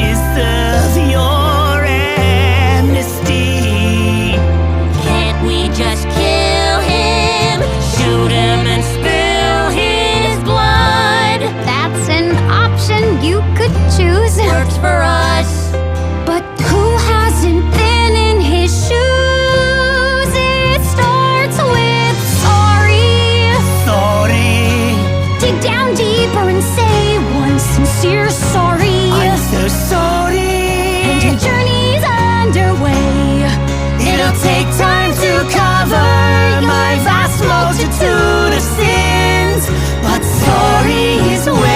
deserve your amnesty. Can't we just kill him? Shoot him and spill his blood? That's an option you could choose. Works for us. But who hasn't been in his shoes? It starts with sorry. Sorry, Dig down deeper and say one sincere sorry. I'm so sorry. And your journey's underway. It'll take time to cover my vast multitude of sins, but sorry is where